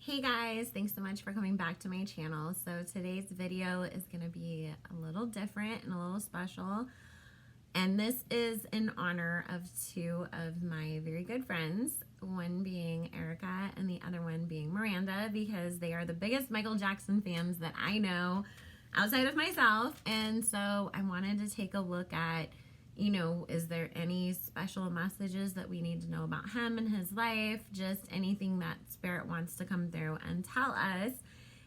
Hey guys, thanks so much for coming back to my channel. So today's video is going to be a little different and a little special. And this is in honor of two of my very good friends, one being Erica and the other one being Miranda, because they are the biggest Michael Jackson fans that I know outside of myself. And so I wanted to take a look at, is there any special messages that we need to know about him and his life? Just anything that Spirit wants to come through and tell us.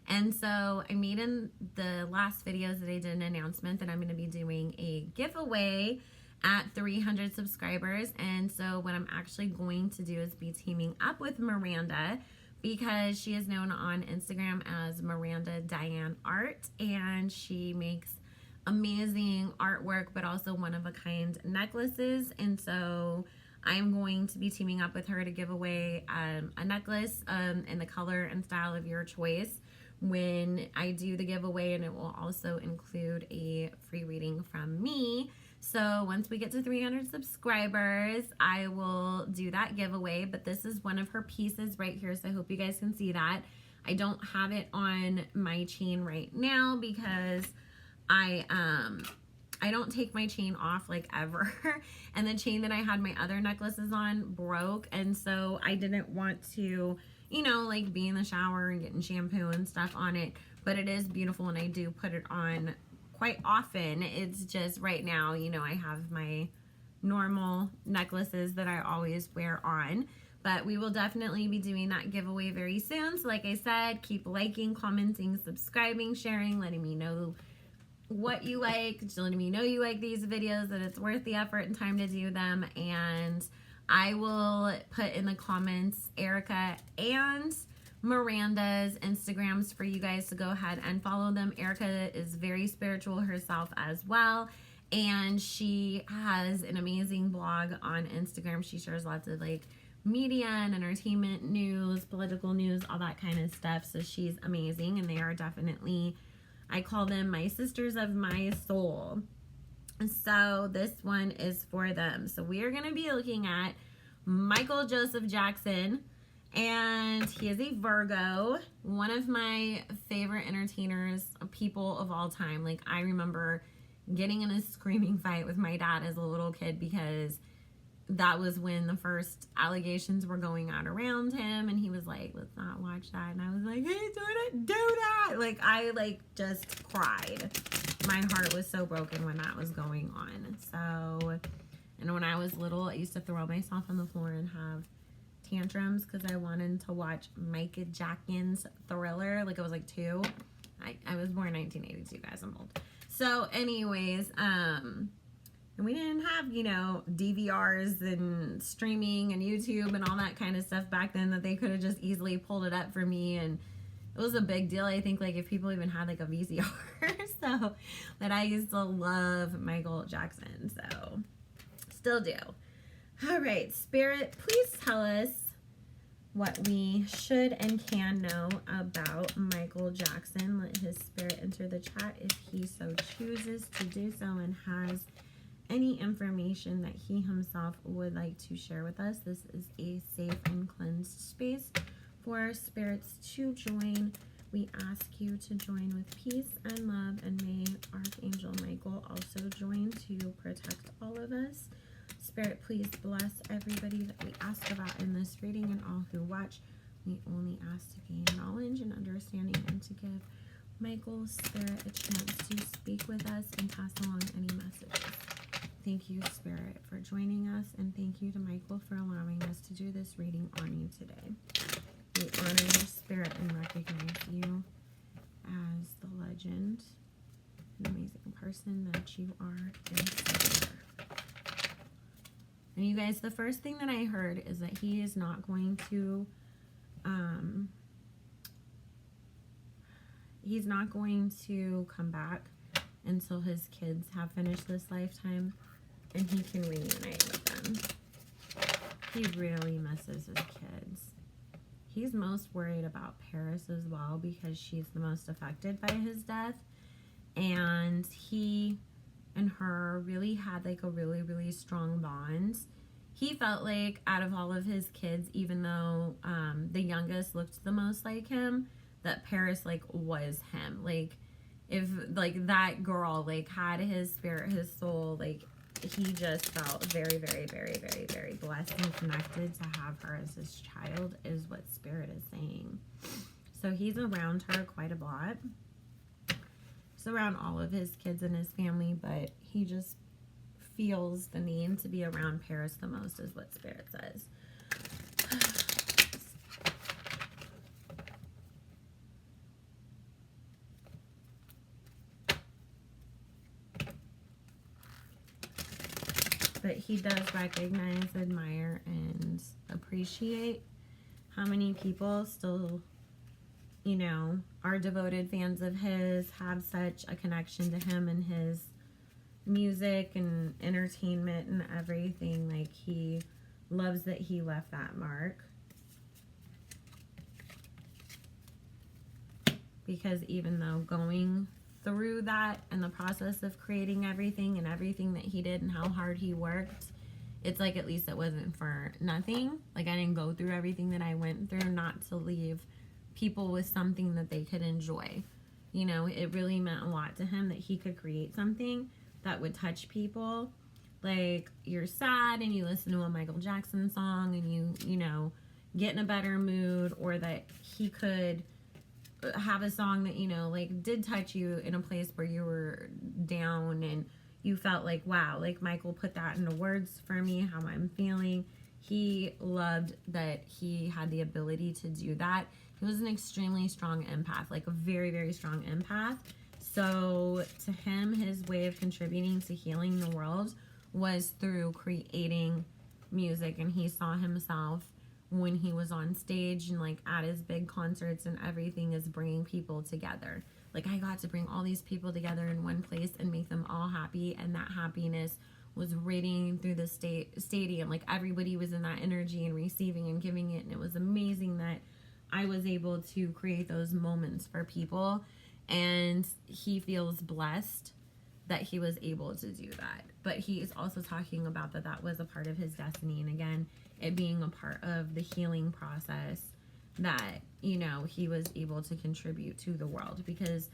And so I made in the last videos that I did an announcement that I'm going to be doing a giveaway at 300 subscribers. And so what I'm actually going to do is be teaming up with Miranda, because she is known on Instagram as Miranda Diane Art, and she makes amazing artwork, but also one-of-a-kind necklaces. And so I'm going to be teaming up with her to give away a necklace in the color and style of your choice when I do the giveaway, and it will also include a free reading from me. So once we get to 300 subscribers, I will do that giveaway. But this is one of her pieces right here, so I hope you guys can see that. I don't have it on my chain right now because I don't take my chain off like ever. And the chain that I had my other necklaces on broke, and so I didn't want to, like be in the shower and getting shampoo and stuff on it. But it is beautiful, and I do put it on quite often. It's just right now, I have my normal necklaces that I always wear on. But we will definitely be doing that giveaway very soon. So like I said, keep liking, commenting, subscribing, sharing, letting me know what you like, just letting me know you like these videos, that it's worth the effort and time to do them. And I will put in the comments Erica and Miranda's Instagrams for you guys to go ahead and follow them. Erica is very spiritual herself as well, and she has an amazing blog on Instagram. She shares lots of like media and entertainment news, political news, all that kind of stuff. So she's amazing, and they are definitely, I call them my sisters of my soul. So this one is for them. So we are going to be looking at Michael Joseph Jackson, and he is a Virgo, one of my favorite entertainers, people of all time. Like, I remember getting in a screaming fight with my dad as a little kid because that was when the first allegations were going out around him, and he was like, let's not watch that. And I was like, hey, don't do that. Like, I just cried. My heart was so broken when that was going on. So, and when I was little, I used to throw myself on the floor and have tantrums because I wanted to watch Michael Jackson's Thriller. Like, I was like 2. I was born in 1982, guys. I'm old. So anyways, and we didn't have, DVRs and streaming and YouTube and all that kind of stuff back then, that they could have just easily pulled it up for me. And it was a big deal, I think, like if people even had like a VCR. So, but I used to love Michael Jackson, so still do. All right, Spirit, please tell us what we should and can know about Michael Jackson. Let his spirit enter the chat if he so chooses to do so and has any information that he himself would like to share with us. This is a safe and cleansed space for spirits to join. We ask you to join with peace and love, and may Archangel Michael also join to protect all of us. Spirit, please bless everybody that we ask about in this reading and all who watch. We only ask to gain knowledge and understanding, and to give Michael's spirit a chance to speak with us and pass along any messages. Thank you, Spirit, for joining us, and thank you to Michael for allowing us to do this reading on you today. We honor your spirit and recognize you as the legend, an amazing person that you are and so are. And you guys, the first thing that I heard is that he is not going to, he's not going to come back until his kids have finished this lifetime and he can reunite with them. He really misses his kids. He's most worried about Paris as well, because she's the most affected by his death. And he and her really had like a really, really strong bond. he felt like out of all of his kids, even though the youngest looked the most like him, that Paris like was him. Like if like that girl like had his spirit, his soul, like he just felt very, very, very, very, very blessed and connected to have her as his child, is what Spirit is saying. So he's around her quite a lot. He's around all of his kids and his family, but he just feels the need to be around Paris the most, is what Spirit says. But he does recognize, admire, and appreciate how many people still, you know, are devoted fans of his, have such a connection to him and his music and entertainment and everything. Like, he loves that he left that mark. Because even though going through that and the process of creating everything and everything that he did and how hard he worked, it's like at least it wasn't for nothing. Like, I didn't go through everything that I went through not to leave people with something that they could enjoy. You know, it really meant a lot to him that he could create something that would touch people. Like, you're sad and you listen to a Michael Jackson song and you know, get in a better mood, or that he could have a song that, you know, like did touch you in a place where you were down and you felt like, wow, like Michael put that into words for me, how I'm feeling. He loved that he had the ability to do that. He was an extremely strong empath, like a very, very strong empath. So to him, his way of contributing to healing the world was through creating music, and he saw himself when he was on stage and like at his big concerts and everything is bringing people together. Like, I got to bring all these people together in one place and make them all happy, and that happiness was radiating through the stadium. Like, everybody was in that energy and receiving and giving it, and it was amazing that I was able to create those moments for people, and he feels blessed that he was able to do that. But he is also talking about that was a part of his destiny, and again, it being a part of the healing process that, you know, he was able to contribute to the world, because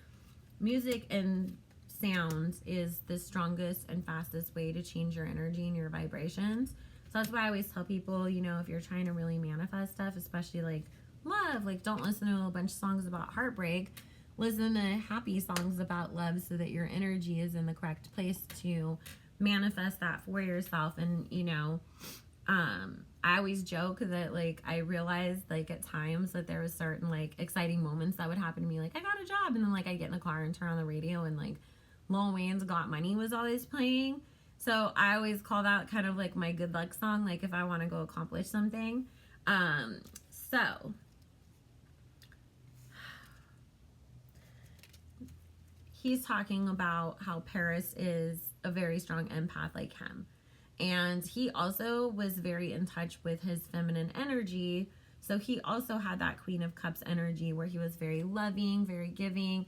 music and sound is the strongest and fastest way to change your energy and your vibrations. So that's why I always tell people, you know, if you're trying to really manifest stuff, especially like love, like don't listen to a bunch of songs about heartbreak. Listen to happy songs about love so that your energy is in the correct place to manifest that for yourself. And, you know, I always joke that, like, I realized, like, at times that there was certain, like, exciting moments that would happen to me. Like, I got a job, and then, like, I'd get in the car and turn on the radio, and, like, Lil Wayne's Got Money was always playing. So I always call that kind of, like, my good luck song, like, if I want to go accomplish something. So he's talking about how Paris is a very strong empath like him. And he also was very in touch with his feminine energy. So he also had that Queen of Cups energy where he was very loving, very giving.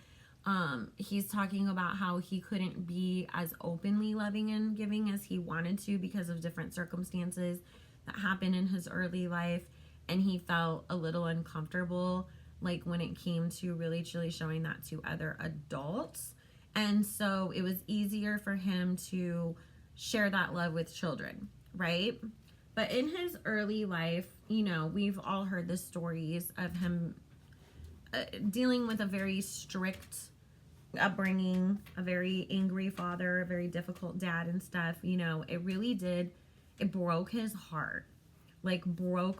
He's talking about how he couldn't be as openly loving and giving as he wanted to because of different circumstances that happened in his early life. And he felt a little uncomfortable, like when it came to really truly showing that to other adults. And so it was easier for him to share that love with children, right? But in his early life, you know, we've all heard the stories of him dealing with a very strict upbringing, a very angry father, a very difficult dad and stuff. You know, it really did, it broke his heart. Like, broke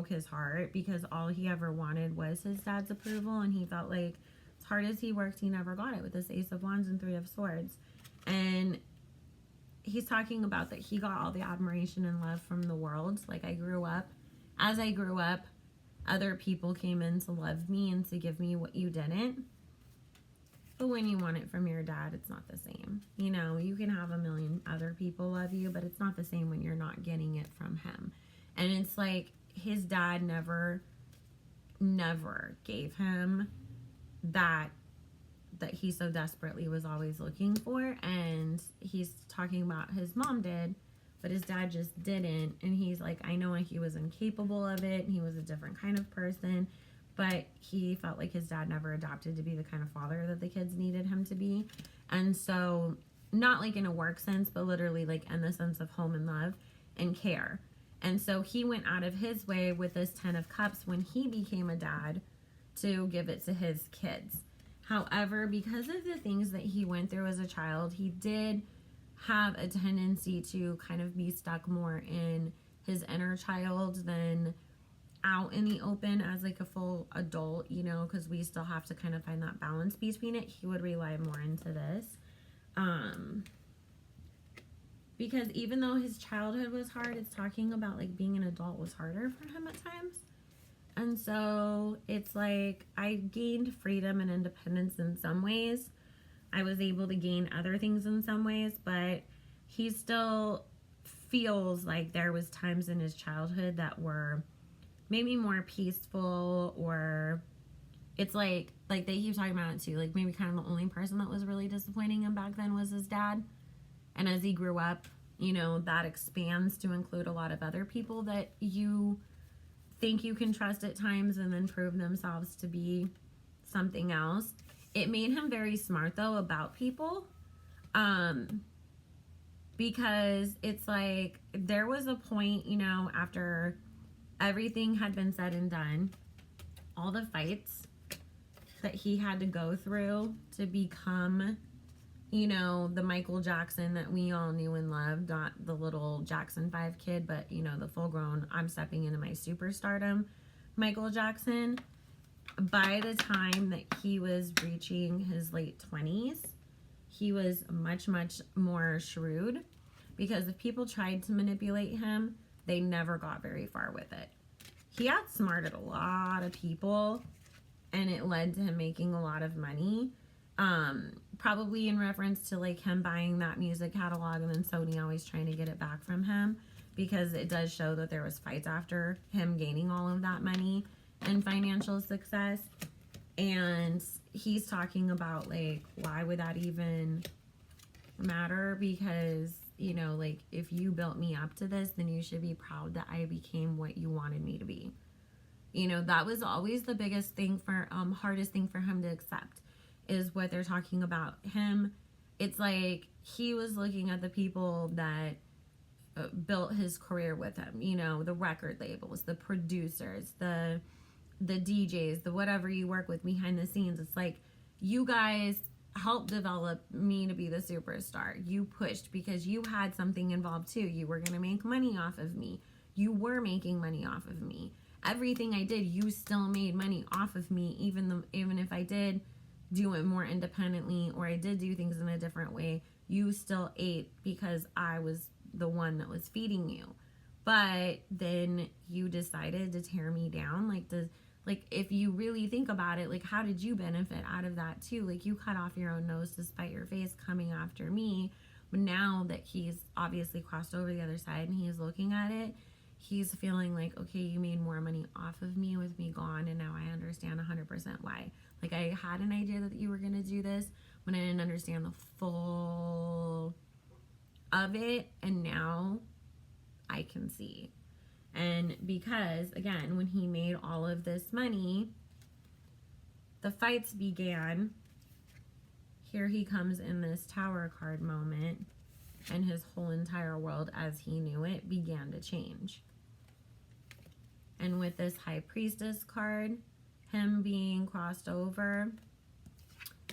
his heart, because all he ever wanted was his dad's approval, and he felt like as hard as he worked, he never got it with this Ace of Wands and Three of Swords. And he's talking about that he got all the admiration and love from the world. Like, as I grew up, other people came in to love me and to give me what you didn't. But when you want it from your dad, it's not the same. You know, you can have a million other people love you, but it's not the same when you're not getting it from him. And it's like his dad never gave him that he so desperately was always looking for. And he's talking about his mom did, but his dad just didn't. And he's like, I know he was incapable of it, and he was a different kind of person, but he felt like his dad never adopted to be the kind of father that the kids needed him to be. And so, not like in a work sense, but literally like in the sense of home and love and care. And so he went out of his way with this 10 of Cups when he became a dad to give it to his kids. However, because of the things that he went through as a child, he did have a tendency to kind of be stuck more in his inner child than out in the open as like a full adult, you know, because we still have to kind of find that balance between it. He would rely more into this. Because even though his childhood was hard, it's talking about like being an adult was harder for him at times. And so it's like I gained freedom and independence in some ways. I was able to gain other things in some ways, but he still feels like there was times in his childhood that were maybe more peaceful, or it's like they keep talking about it too. Like maybe kind of the only person that was really disappointing him back then was his dad. And as he grew up, you know, that expands to include a lot of other people that you think you can trust at times and then prove themselves to be something else. It made him very smart though about people. Because it's like there was a point, you know, after everything had been said and done, all the fights that he had to go through to become, you know, the Michael Jackson that we all knew and loved, not the little Jackson 5 kid, but, you know, the full-grown, I'm stepping into my superstardom Michael Jackson. By the time that he was reaching his late 20s, he was much, much more shrewd, because if people tried to manipulate him, they never got very far with it. He outsmarted a lot of people, and it led to him making a lot of money. Probably in reference to like him buying that music catalog and then Sony always trying to get it back from him, because it does show that there was fights after him gaining all of that money and financial success. And he's talking about like, why would that even matter? Because, you know, like if you built me up to this, then you should be proud that I became what you wanted me to be. You know, that was always the biggest thing for, hardest thing for him to accept, is what they're talking about him. It's like he was looking at the people that built his career with him, you know, the record labels, the producers, the DJs, the whatever you work with behind the scenes. It's like, you guys helped develop me to be the superstar. You pushed because you had something involved too. You were going to make money off of me. You were making money off of me. Everything I did, you still made money off of me, even if I did do it more independently or I did do things in a different way. You still ate because I was the one that was feeding you. But then you decided to tear me down. Like if you really think about it, like how did you benefit out of that too? Like you cut off your own nose to spite your face coming after me. But now that he's obviously crossed over the other side and he's looking at it, he's feeling like, okay, you made more money off of me with me gone, and now I understand 100% why. Like I had an idea that you were going to do this when I didn't understand the full of it, and now I can see. And because, again, when he made all of this money, the fights began. Here he comes in this Tower card moment, and his whole entire world as he knew it began to change. And with this High Priestess card, him being crossed over,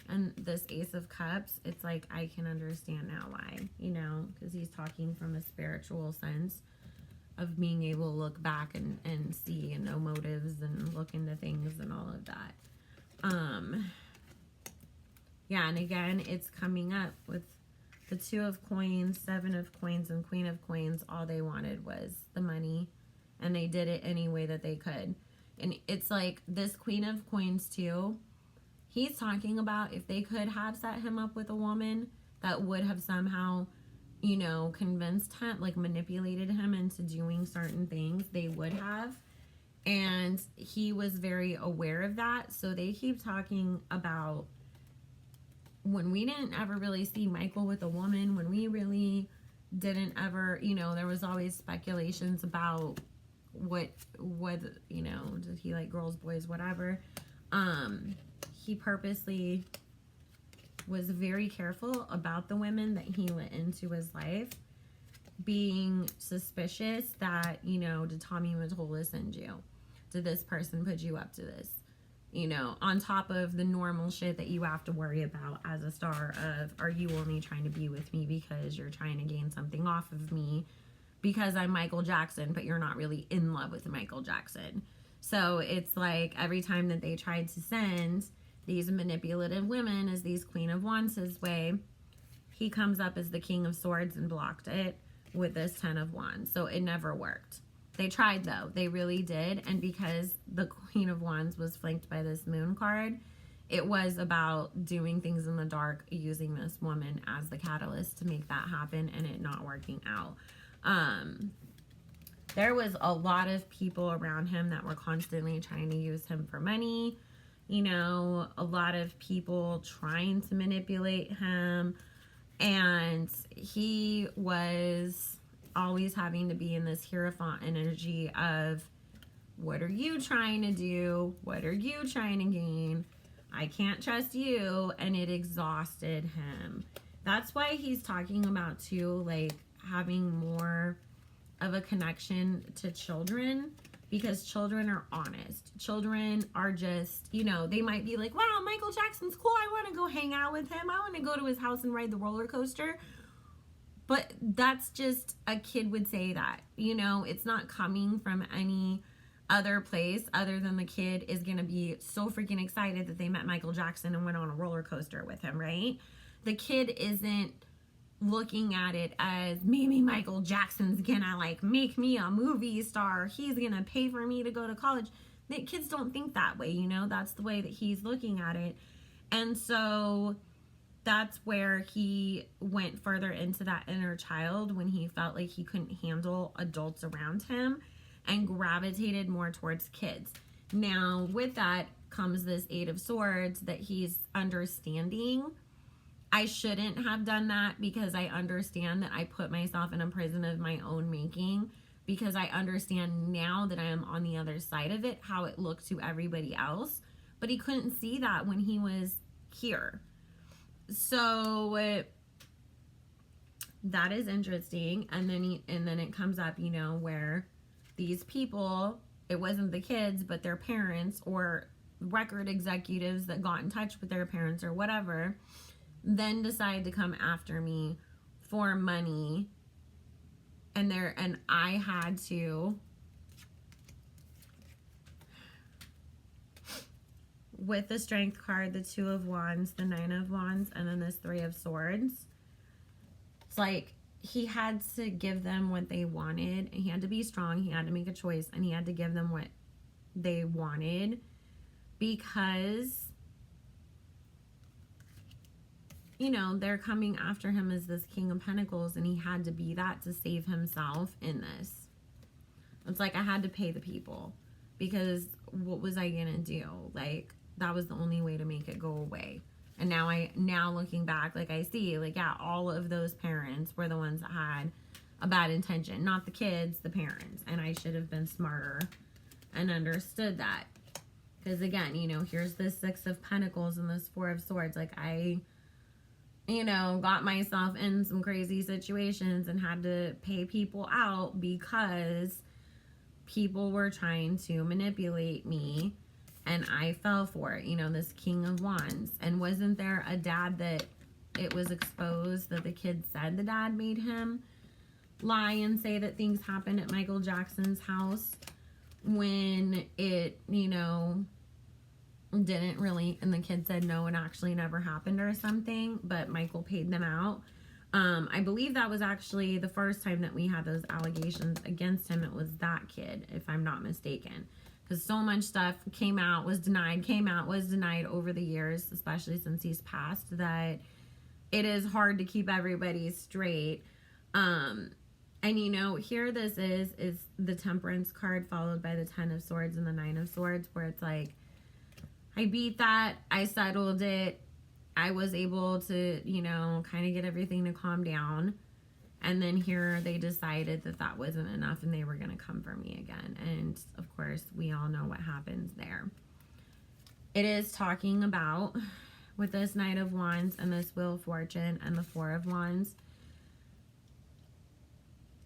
and this Ace of Cups, it's like, I can understand now why, you know, because he's talking from a spiritual sense of being able to look back and see and know motives and look into things and all of that. Yeah, and again, it's coming up with the 2 of Coins, 7 of Coins, and Queen of Coins. All they wanted was the money, and they did it any way that they could. And it's like this Queen of Coins too, he's talking about if they could have set him up with a woman that would have somehow, you know, convinced him, like manipulated him into doing certain things, they would have. And he was very aware of that. So they keep talking about when we didn't ever really see Michael with a woman, when we really didn't ever, there was always speculations about what, did he like girls, boys, whatever. He purposely was very careful about the women that he let into his life, being suspicious that, did Tommy Mottola send you? Did this person put you up to this? On top of the normal shit that you have to worry about as a star of, are you only trying to be with me because you're trying to gain something off of me because I'm Michael Jackson, but you're not really in love with Michael Jackson. So it's like every time that they tried to send these manipulative women as these Queen of Wands his way, he comes up as the King of Swords and blocked it with this 10 of Wands. So it never worked. They tried though. They really did. And because the Queen of Wands was flanked by this Moon card, it was about doing things in the dark, using this woman as the catalyst to make that happen and it not working out. There was a lot of people around him that were constantly trying to use him for money. A lot of people trying to manipulate him. And he was always having to be in this Hierophant energy of, what are you trying to do? What are you trying to gain? I can't trust you. And it exhausted him. That's why he's talking about too, like having more of a connection to children, because children are honest. Children are just, they might be like, wow, Michael Jackson's cool. I want to go hang out with him. I want to go to his house and ride the roller coaster. But that's just, a kid would say that, it's not coming from any other place other than the kid is going to be so freaking excited that they met Michael Jackson and went on a roller coaster with him, right? The kid isn't looking at it as, maybe Michael Jackson's gonna like make me a movie star. He's gonna pay for me to go to college. The kids don't think that way, that's the way that he's looking at it. And so that's where he went further into that inner child when he felt like he couldn't handle adults around him and gravitated more towards kids. Now, with that comes this 8 of Swords that he's understanding. I shouldn't have done that because I understand that I put myself in a prison of my own making, because I understand now that I am on the other side of it, how it looked to everybody else. But he couldn't see that when he was here. So that is interesting. And then it comes up, where these people, it wasn't the kids, but their parents or record executives that got in touch with their parents or whatever, then decide to come after me for money. And I had to, with the Strength card, the 2 of Wands, the 9 of Wands, and then this 3 of Swords, it's like he had to give them what they wanted. He had to be strong. He had to make a choice, and he had to give them what they wanted, because they're coming after him as this King of Pentacles, and he had to be that to save himself in this. It's like I had to pay the people, because what was I gonna do? Like, that was the only way to make it go away. And now looking back, like I see, like, yeah, all of those parents were the ones that had a bad intention, not the kids, the parents. And I should have been smarter and understood that. Because again, here's this 6 of Pentacles and this 4 of Swords. Like, I got myself in some crazy situations and had to pay people out because people were trying to manipulate me, and I fell for it. This King of Wands. And wasn't there a dad that it was exposed that the kid said the dad made him lie and say that things happened at Michael Jackson's house when it, didn't really, and the kid said no, it actually never happened or something, but Michael paid them out. I believe that was actually the first time that we had those allegations against him. It was that kid, if I'm not mistaken, because so much stuff came out, was denied over the years, especially since he's passed, that it is hard to keep everybody straight. And here this is the Temperance card followed by the 10 of Swords and the 9 of Swords, where it's like, I beat that. I settled it. I was able to, kind of get everything to calm down. And then here they decided that that wasn't enough and they were going to come for me again. And of course, we all know what happens there. It is talking about, with this Knight of Wands and this Wheel of Fortune and the Four of Wands,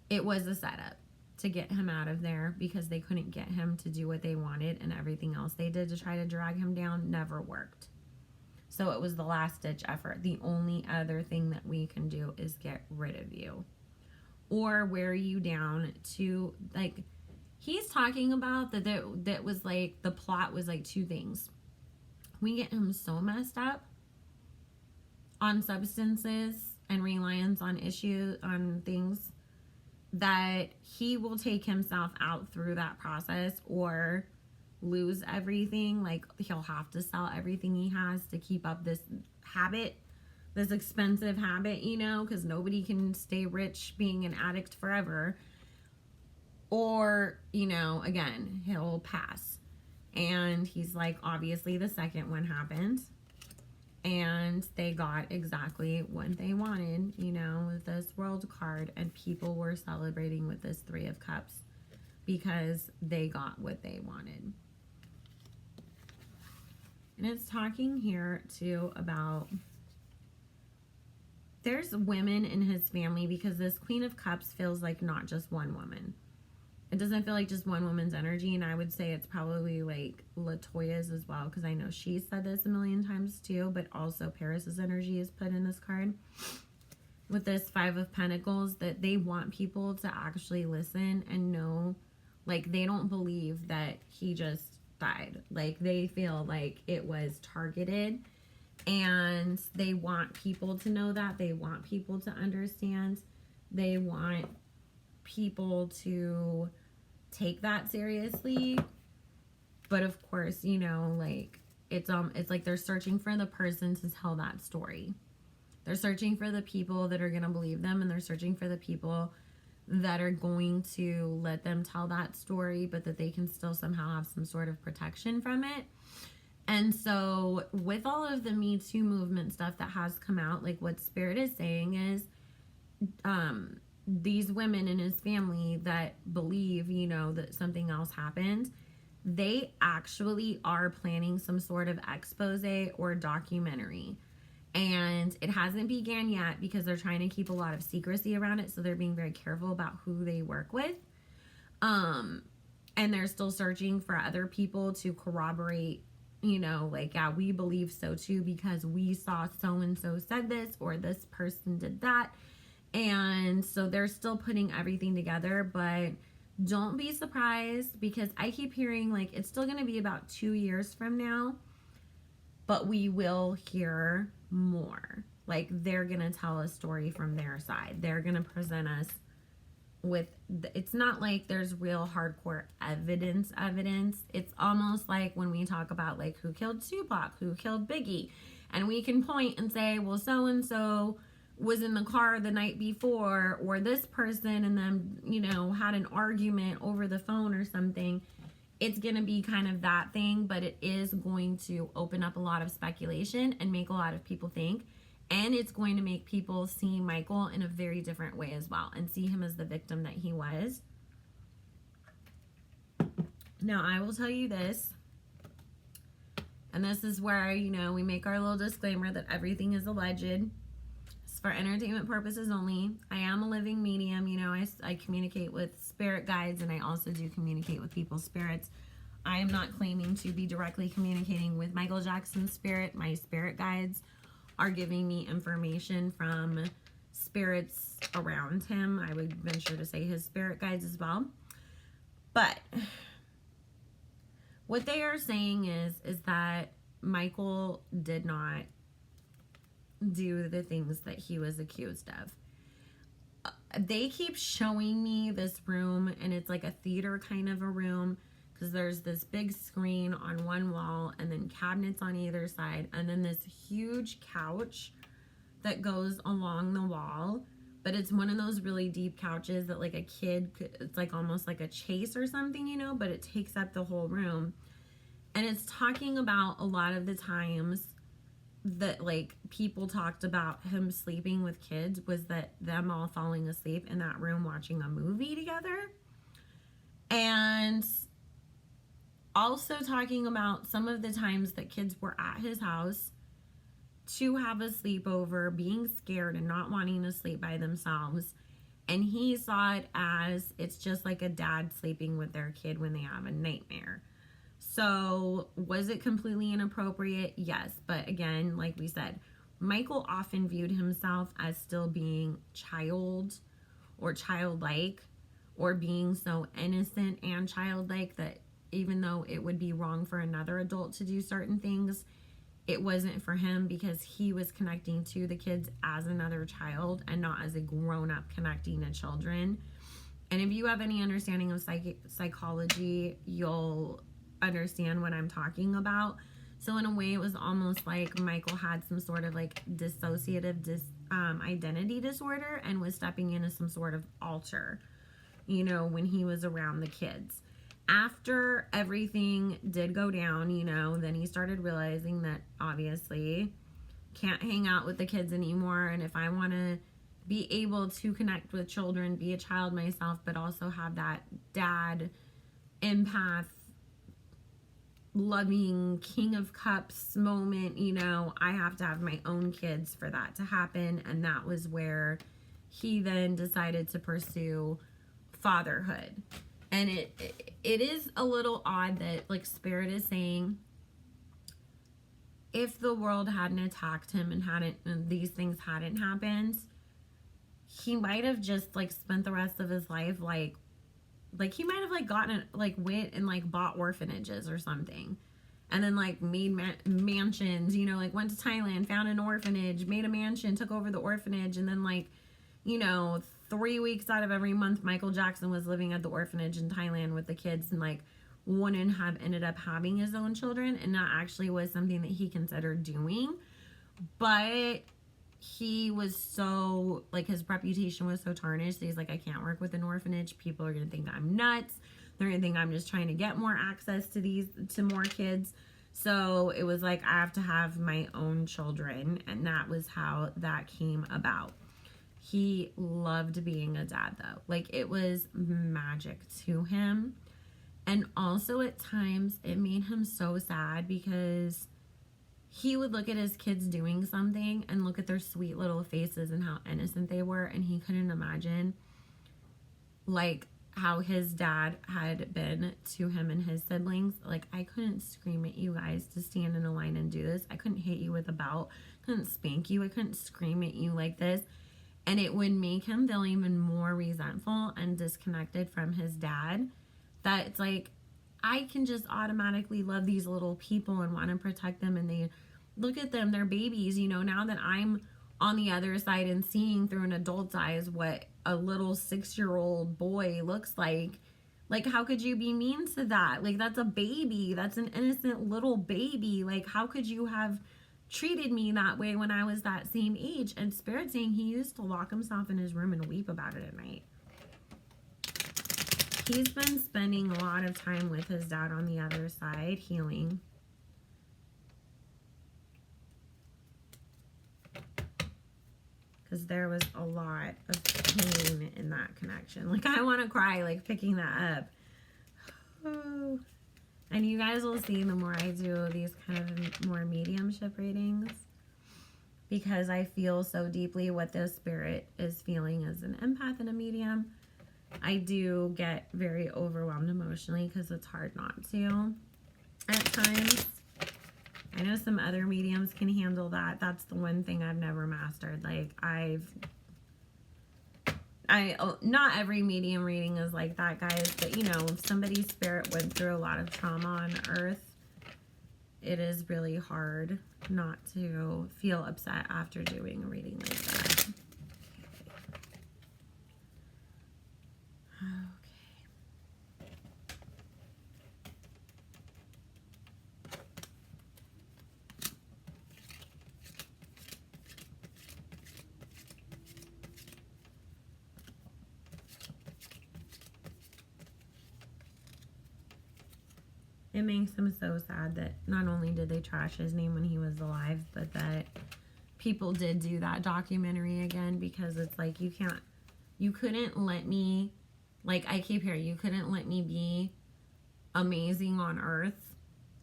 it was a setup to get him out of there because they couldn't get him to do what they wanted, and everything else they did to try to drag him down never worked. So it was the last ditch effort. The only other thing that we can do is get rid of you or wear you down to, like, he's talking about that was like, the plot was like two things. We get him so messed up on substances and reliance on issues, on things, that he will take himself out through that process or lose everything. Like, he'll have to sell everything he has to keep up this habit, this expensive habit, you know, because nobody can stay rich being an addict forever. Or, you know, again, he'll pass. And he's like, obviously the second one happened. And they got exactly what they wanted, you know, with this World card. And people were celebrating with this Three of Cups because they got what they wanted. And it's talking here, too, about there's women in his family, because this Queen of Cups feels like not just one woman. It doesn't feel like just one woman's energy, and I would say it's probably like Latoya's as well, because I know she said this a million times too, but also Paris's energy is put in this card. With this Five of Pentacles, that they want people to actually listen and know, like, they don't believe that he just died. Like, they feel like it was targeted, and they want people to know that. They want people to understand. They want people to take that seriously. But of course, you know, like, it's like they're searching for the person to tell that story. They're searching for the people that are going to believe them, and they're searching for the people that are going to let them tell that story, but that they can still somehow have some sort of protection from it. And so with all of the Me Too movement stuff that has come out, like, what Spirit is saying is, these women in his family that believe, you know, that something else happened, they actually are planning some sort of expose or documentary. And it hasn't began yet because they're trying to keep a lot of secrecy around it. So they're being very careful about who they work with. And they're still searching for other people to corroborate, you know, like, yeah, we believe so too because we saw so-and-so said this, or this person did that. And so they're still putting everything together, but don't be surprised, because I keep hearing, like, it's still going to be about 2 years from now, but we will hear more. Like, they're going to tell a story from their side. They're going to present us with, it's not like there's real hardcore evidence. It's almost like when we talk about, like, who killed Tupac, who killed Biggie, and we can point and say, well, so-and-so was in the car the night before, or this person and them, you know, had an argument over the phone or something. It's going to be kind of that thing, but it is going to open up a lot of speculation and make a lot of people think. And it's going to make people see Michael in a very different way as well, and see him as the victim that he was. Now, I will tell you this, and this is where, you know, we make our little disclaimer that everything is alleged. For entertainment purposes only. I am a living medium. You know, I communicate with spirit guides, and I also do communicate with people's spirits. I am not claiming to be directly communicating with Michael Jackson's spirit. My spirit guides are giving me information from spirits around him. I would venture to say his spirit guides as well. But what they are saying is that Michael did not do the things that he was accused of. They keep showing me this room, and it's like a theater kind of a room, because there's this big screen on one wall and then cabinets on either side, and then this huge couch that goes along the wall. But it's one of those really deep couches that, like, a kid could, it's like almost like a chase or something, you know, but it takes up the whole room. And it's talking about a lot of the times that like people talked about him sleeping with kids was that them all falling asleep in that room watching a movie together. And also talking about some of the times that kids were at his house to have a sleepover, being scared and not wanting to sleep by themselves. And he saw it as it's just like a dad sleeping with their kid when they have a nightmare. So was it completely inappropriate? Yes. But again, like we said, Michael often viewed himself as still being child or childlike, or being so innocent and childlike that even though it would be wrong for another adult to do certain things, it wasn't for him, because he was connecting to the kids as another child and not as a grown-up connecting to children. And if you have any understanding of psychology, you'll understand what I'm talking about. So in a way, it was almost like Michael had some sort of like dissociative identity disorder and was stepping into some sort of alter, you know, when he was around the kids. After everything did go down, you know, then he started realizing that obviously can't hang out with the kids anymore. And if I want to be able to connect with children, be a child myself, but also have that dad, empath, loving King of Cups moment, you know, I have to have my own kids for that to happen. And that was where he then decided to pursue fatherhood. And it is a little odd that like Spirit is saying, if the world hadn't attacked him and these things hadn't happened, he might have just like spent the rest of his life like he might have like gotten like went and like bought orphanages or something, and then like made mansions, you know, like went to Thailand, found an orphanage, made a mansion, took over the orphanage, and then like, you know, 3 weeks out of every month Michael Jackson was living at the orphanage in Thailand with the kids, and like wouldn't have ended up having his own children, and that actually was something that he considered doing. But he was so, like, his reputation was so tarnished that he's like, I can't work with an orphanage. People are going to think that I'm nuts. They're going to think I'm just trying to get more access to more kids. So it was like, I have to have my own children. And that was how that came about. He loved being a dad, though. Like, it was magic to him. And also at times it made him so sad, because he would look at his kids doing something and look at their sweet little faces and how innocent they were, and he couldn't imagine like how his dad had been to him and his siblings. Like, I couldn't scream at you guys to stand in a line and do this. I couldn't hit you with a belt, couldn't spank you, I couldn't scream at you like this. And it would make him feel even more resentful and disconnected from his dad, that it's like, I can just automatically love these little people and want to protect them, and they look at them, they're babies, you know. Now that I'm on the other side and seeing through an adult's eyes what a little 6-year-old boy looks like how could you be mean to that? Like, that's a baby, that's an innocent little baby. Like, how could you have treated me that way when I was that same age? And Spirit saying he used to lock himself in his room and weep about it at night. He's been spending a lot of time with his dad on the other side, healing. Because there was a lot of pain in that connection. Like, I want to cry, like, picking that up. Oh. And you guys will see the more I do these kind of more mediumship readings, because I feel so deeply what this Spirit is feeling as an empath and a medium. I do get very overwhelmed emotionally, because it's hard not to at times. I know some other mediums can handle that. That's the one thing I've never mastered. Like, not every medium reading is like that, guys, but you know, if somebody's spirit went through a lot of trauma on earth, it is really hard not to feel upset after doing a reading like that. it makes him so sad that not only did they trash his name when he was alive, but that people did do that documentary again, because it's like, you couldn't let me, like I keep hearing, you couldn't let me be amazing on earth,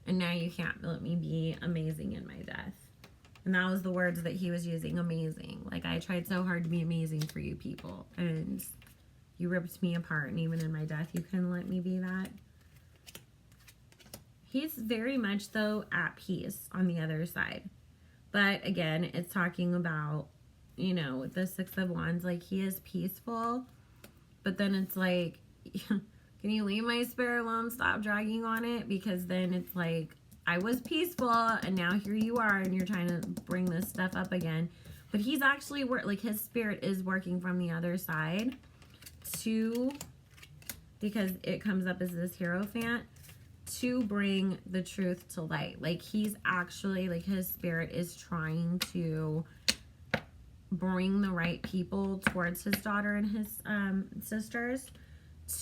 and now you can't let me be amazing in my death. And that was the words that he was using, amazing. Like, I tried so hard to be amazing for you people, and you ripped me apart, and even in my death, you couldn't let me be that. He's very much, though, at peace on the other side. But, again, it's talking about, you know, with the Six of Wands, like, he is peaceful, but then it's like, can you leave my spirit alone? Stop dragging on it, because then it's like, I was peaceful, and now here you are, and you're trying to bring this stuff up again. But he's actually, like, his spirit is working from the other side to, because it comes up as this Hierophant, to bring the truth to light. Like, he's actually, like, his spirit is trying to bring the right people towards his daughter and his sisters,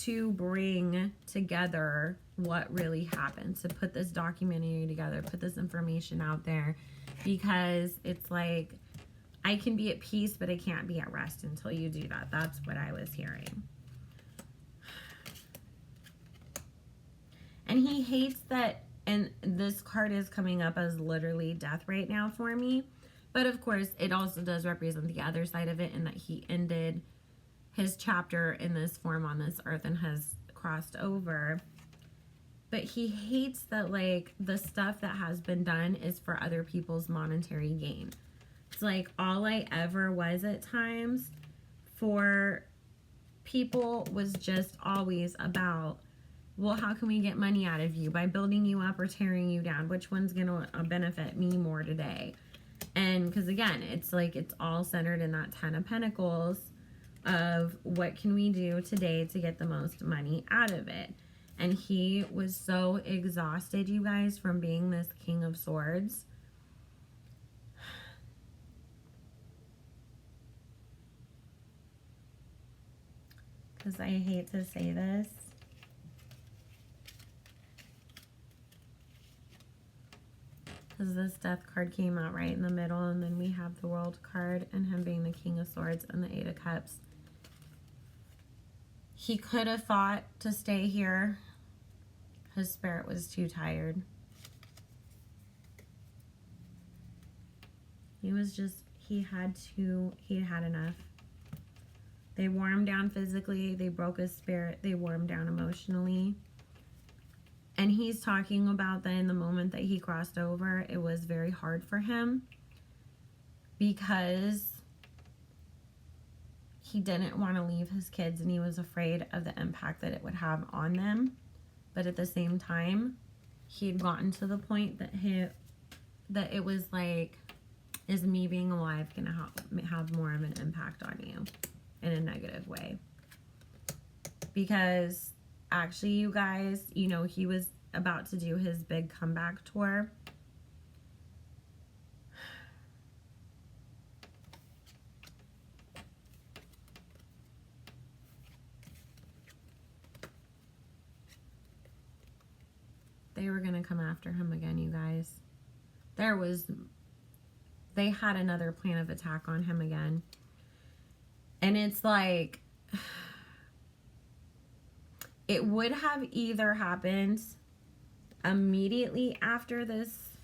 to bring together what really happened, to put this documentary together, put this information out there, because it's like, I can be at peace, but I can't be at rest until you do that. That's what I was hearing. And he hates that, and this card is coming up as literally death right now for me. But of course, it also does represent the other side of it, in that he ended his chapter in this form on this earth and has crossed over. But he hates that, like, the stuff that has been done is for other people's monetary gain. It's like, all I ever was at times for people was just always about, well, how can we get money out of you? By building you up or tearing you down? Which one's going to benefit me more today? And because, again, it's like, it's all centered in that Ten of Pentacles of what can we do today to get the most money out of it. And he was so exhausted, you guys, from being this King of Swords. Because I hate to say this, because this Death card came out right in the middle, and then we have the World card and him being the King of Swords and the Eight of Cups. He could have fought to stay here. His spirit was too tired. He was just, he had enough. They wore him down physically. They broke his spirit. They wore him down emotionally. And he's talking about that in the moment that he crossed over, it was very hard for him, because he didn't want to leave his kids, and he was afraid of the impact that it would have on them. But at the same time, he had gotten to the point that it was like, is me being alive going to have more of an impact on you in a negative way? Because actually, you guys, you know, he was about to do his big comeback tour. They were going to come after him again, you guys. They had another plan of attack on him again. And it's like, it would have either happened immediately after this,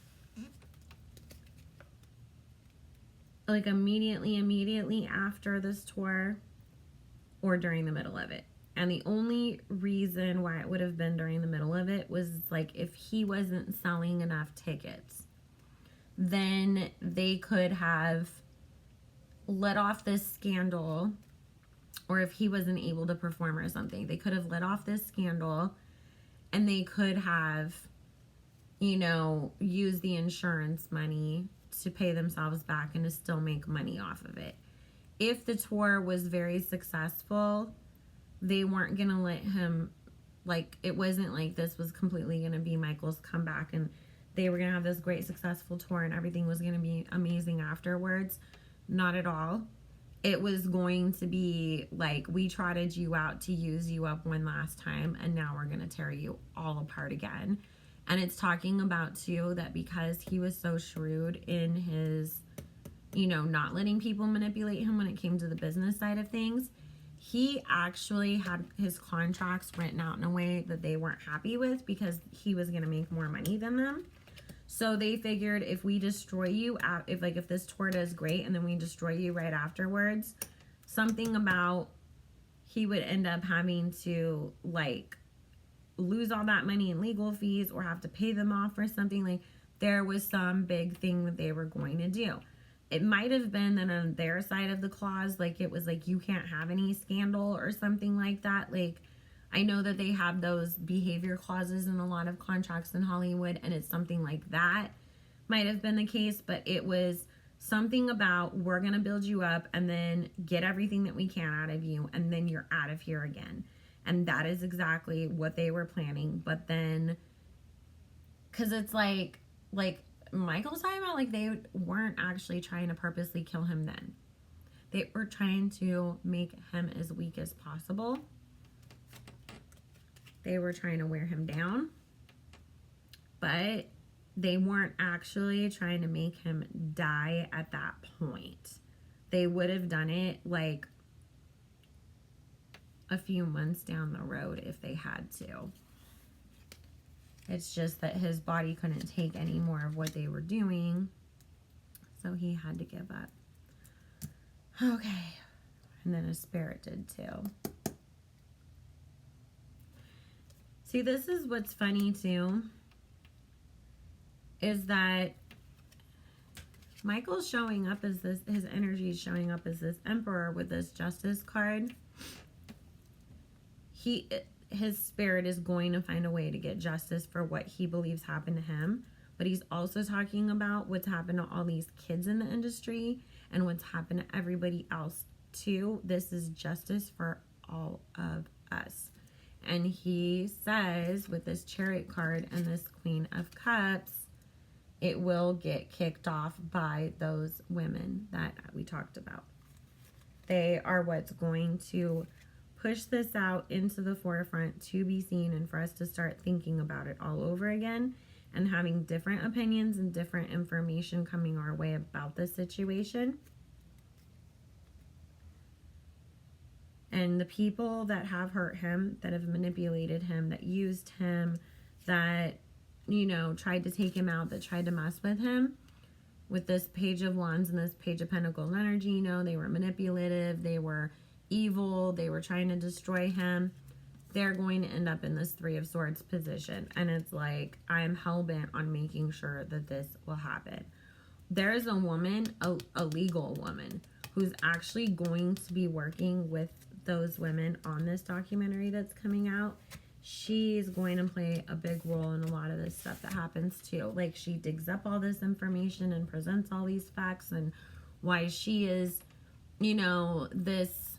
like immediately after this tour, or during the middle of it. And the only reason why it would have been during the middle of it was, like, if he wasn't selling enough tickets, then they could have let off this scandal, or if he wasn't able to perform or something, they could have let off this scandal, and they could have, you know, used the insurance money to pay themselves back and to still make money off of it. If the tour was very successful, they weren't going to let him, like, it wasn't like this was completely going to be Michael's comeback and they were going to have this great successful tour and everything was going to be amazing afterwards. Not at all. It was going to be like, we trotted you out to use you up one last time, and now we're going to tear you all apart again. And it's talking about, too, that because he was so shrewd in his, you know, not letting people manipulate him when it came to the business side of things, he actually had his contracts written out in a way that they weren't happy with because he was going to make more money than them. So they figured if we destroy you, if this tour does great and then we destroy you right afterwards, something about he would end up having to, like, lose all that money in legal fees or have to pay them off or something. Like, there was some big thing that they were going to do. It might have been that on their side of the clause, like, it was like you can't have any scandal or something like that. Like, I know that they have those behavior clauses in a lot of contracts in Hollywood, and it's something like that might have been the case, but it was something about we're going to build you up and then get everything that we can out of you, and then you're out of here again. And that is exactly what they were planning. But then, because it's like Michael's talking about, like, they weren't actually trying to purposely kill him then. They were trying to make him as weak as possible. They were trying to wear him down. But they weren't actually trying to make him die at that point. They would have done it, like, a few months down the road if they had to. It's just that his body couldn't take any more of what they were doing, so he had to give up. Okay. And then his spirit did too. See, this is what's funny too, is that Michael's showing up as this, his energy is showing up as this Emperor with this Justice card. His spirit is going to find a way to get justice for what he believes happened to him. But he's also talking about what's happened to all these kids in the industry and what's happened to everybody else too. This is justice for all of us. And he says with this Chariot card and this Queen of Cups, it will get kicked off by those women that we talked about. They are what's going to push this out into the forefront to be seen and for us to start thinking about it all over again and having different opinions and different information coming our way about this situation. And the people that have hurt him, that have manipulated him, that used him, that, you know, tried to take him out, that tried to mess with him, with this Page of Wands and this Page of Pentacles energy, you know, they were manipulative, they were evil, they were trying to destroy him. They're going to end up in this Three of Swords position. And it's like, I am hell-bent on making sure that this will happen. There is a woman, a legal woman, who's actually going to be working with those women on this documentary that's coming out. She's going to play a big role in a lot of this stuff that happens too. Like, she digs up all this information and presents all these facts and why she is, you know, this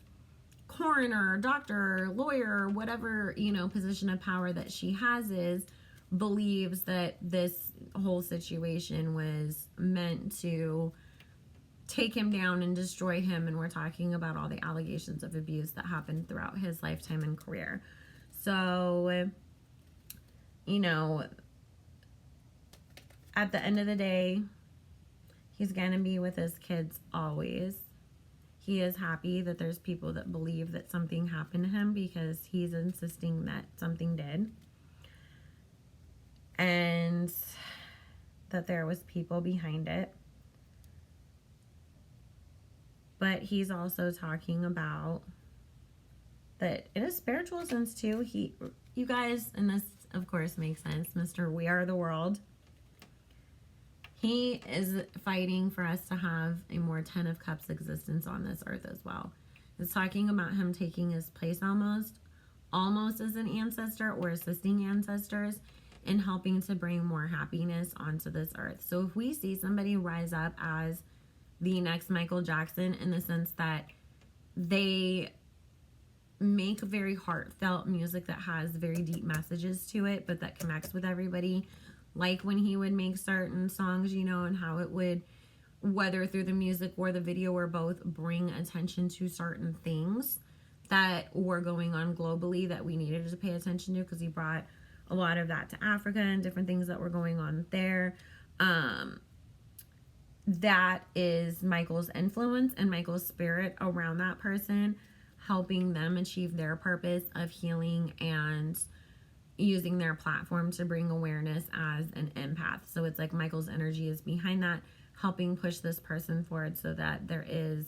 coroner, doctor, lawyer, whatever, you know, position of power that she has believes that this whole situation was meant to take him down and destroy him. And we're talking about all the allegations of abuse that happened throughout his lifetime and career. So, you know, at the end of the day, he's going to be with his kids always. He is happy that there's people that believe that something happened to him because he's insisting that something did. And that there was people behind it. But he's also talking about that in a spiritual sense too, you guys, and this of course makes sense, Mr. We Are the World. He is fighting for us to have a more Ten of Cups existence on this earth as well. It's talking about him taking his place almost as an ancestor or assisting ancestors in helping to bring more happiness onto this earth. So if we see somebody rise up as the next Michael Jackson, in the sense that they make very heartfelt music that has very deep messages to it, but that connects with everybody, like when he would make certain songs, you know, and how it would, whether through the music or the video or both, bring attention to certain things that were going on globally that we needed to pay attention to, because he brought a lot of that to Africa and different things that were going on there. That is Michael's influence and Michael's spirit around that person, helping them achieve their purpose of healing and using their platform to bring awareness as an empath. So it's like Michael's energy is behind that, helping push this person forward so that there is,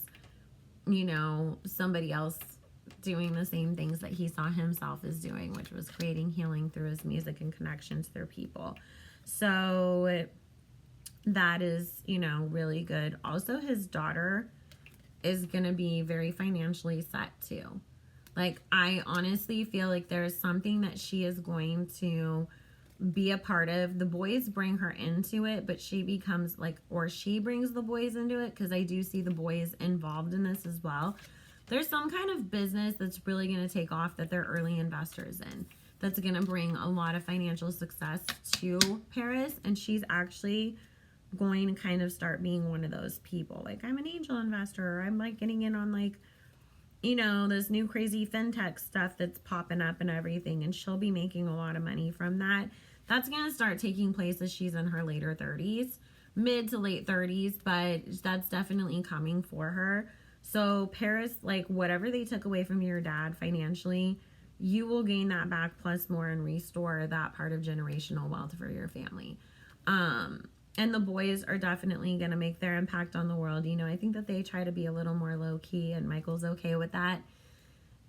you know, somebody else doing the same things that he saw himself as doing, which was creating healing through his music and connections through people. So that is, you know, really good. Also, his daughter is going to be very financially set too. Like, I honestly feel like there's something that she is going to be a part of. The boys bring her into it, but she becomes like, or she brings the boys into it, because I do see the boys involved in this as well. There's some kind of business that's really going to take off that they're early investors in, that's going to bring a lot of financial success to Paris, and she's actually going to kind of start being one of those people. Like, I'm an angel investor, or I'm like getting in on like, you know, this new crazy fintech stuff that's popping up and everything, and she'll be making a lot of money from that. That's going to start taking place as she's in her later 30s, mid to late 30s, but that's definitely coming for her. So Paris, like, whatever they took away from your dad financially, you will gain that back plus more and restore that part of generational wealth for your family. And the boys are definitely going to make their impact on the world. You know, I think that they try to be a little more low key, and Michael's okay with that.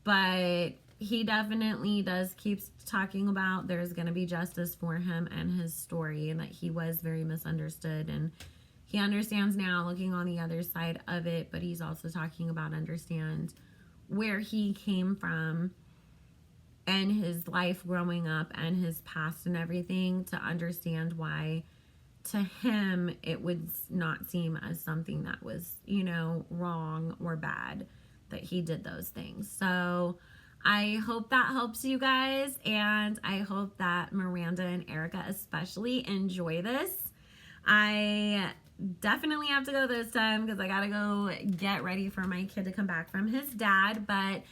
But he definitely does keep talking about there's going to be justice for him and his story, and that he was very misunderstood. And he understands now, looking on the other side of it, but he's also talking about understand where he came from and his life growing up and his past and everything, to understand why to him it would not seem as something that was, you know, wrong or bad that he did those things. So I hope that helps you guys, and I hope that Miranda and Erica especially enjoy this. I definitely have to go this time because I gotta go get ready for my kid to come back from his dad. But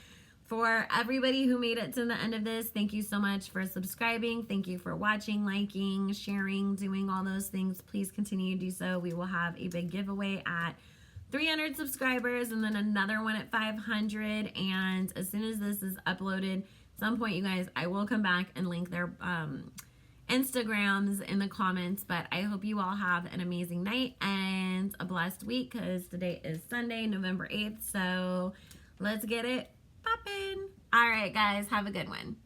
for everybody who made it to the end of this, thank you so much for subscribing. Thank you for watching, liking, sharing, doing all those things. Please continue to do so. We will have a big giveaway at 300 subscribers, and then another one at 500. And as soon as this is uploaded, at some point, you guys, I will come back and link their Instagrams in the comments. But I hope you all have an amazing night and a blessed week, because today is Sunday, November 8th. So let's get it poppin'. All right, guys, have a good one.